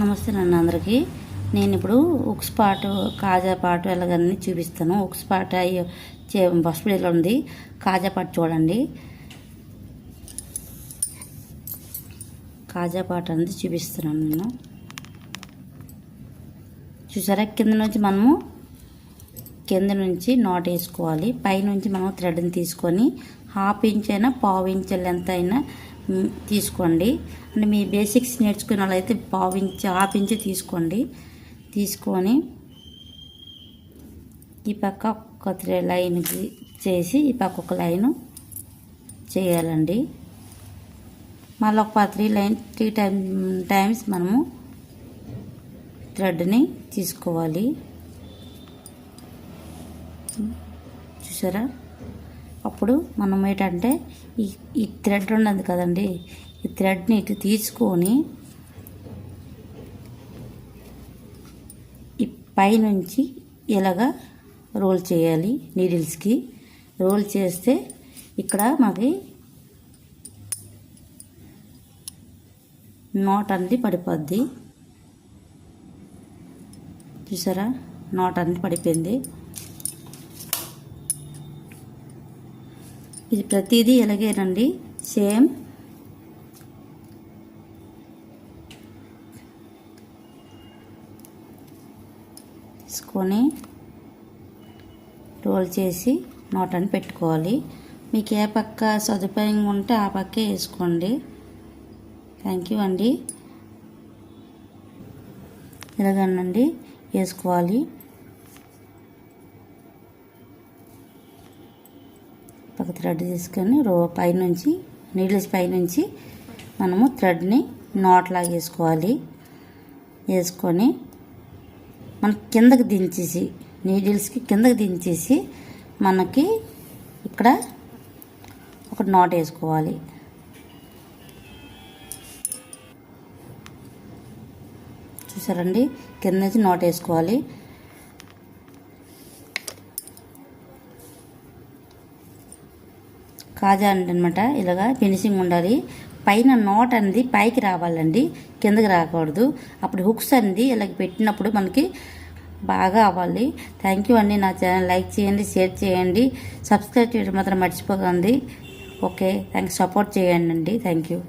నమస్తే నన్ను అందరికీ. నేను ఇప్పుడు ఉక్స్ పాటు కాజా పాటు ఎలాగన్నీ చూపిస్తాను. ఉక్స్ పాట బస్పీడీలో ఉంది. కాజా పాటు చూడండి. కాజా పాట అనేది చూపిస్తున్నాను నేను. చూసారా, కింద నుంచి నాట్ వేసుకోవాలి. పైనుంచి మనం థ్రెడ్ని తీసుకొని హాఫ్ ఇంచ్ అయినా పావు ఇంచ్ లెంత్ అయినా తీసుకోండి. అంటే మీ బేసిక్స్ నేర్చుకునే వాళ్ళైతే పావు ఇంచ్ హాఫ్ ఇంచ్ తీసుకోండి. తీసుకొని ఈ పక్క ఒక లైన్ చేసి ఈ పక్క ఒక లైను చేయాలండి. మళ్ళీ ఒక 3 టైమ్స్ మనము థ్రెడ్ని తీసుకోవాలి. చూసారా, అప్పుడు మనం ఏంటంటే ఈ థ్రెడ్ ఉన్నది కదండి, ఈ థ్రెడ్ని ఇటు తీసుకొని ఈ పైనుంచి ఇలాగా రోల్ చేయాలి. నీడిల్స్కి రోల్ చేస్తే ఇక్కడ మాది నాట్ అనేది పడిపోద్ది. చూసారా, నాట్ అనేది పడిపోయింది. ఇది ప్రతిదీ ఎలాగేనండి, సేమ్ తీసుకొని రోల్ చేసి నాట్ అని పెట్టుకోవాలి. మీకు ఏ పక్క సదుపాయం ఉంటే ఆ పక్కే వేసుకోండి. థ్యాంక్ యూ అండి. ఇలాగనండి వేసుకోవాలి. పక్క థ్రెడ్ తీసుకొని పైనుంచి నీడిల్స్ పైనుంచి మనము థ్రెడ్ని నాట్ లాగా వేసుకోవాలి. వేసుకొని మనం కిందకి దించేసి నీడిల్స్కి కిందకి దించేసి మనకి ఇక్కడ ఒక నాట్ వేసుకోవాలి. చూసారండి, కింద నుంచి నాట్ వేసుకోవాలి. కాజా అనమాట ఇలాగా ఫినిషింగ్ ఉండాలి. పైన నాట్ అనేది పైకి రావాలండి, కిందకి రాకూడదు. అప్పుడు హుక్స్ అనేది ఇలాగ పెట్టినప్పుడు మనకి బాగా అవ్వాలి. థ్యాంక్ యూ అండి. నా ఛానల్ లైక్ చేయండి, షేర్ చేయండి, సబ్స్క్రైబ్ చేయడం మాత్రం మర్చిపోకండి. Okay, thanks. సపోర్ట్ చేయండి అండి. Thank you.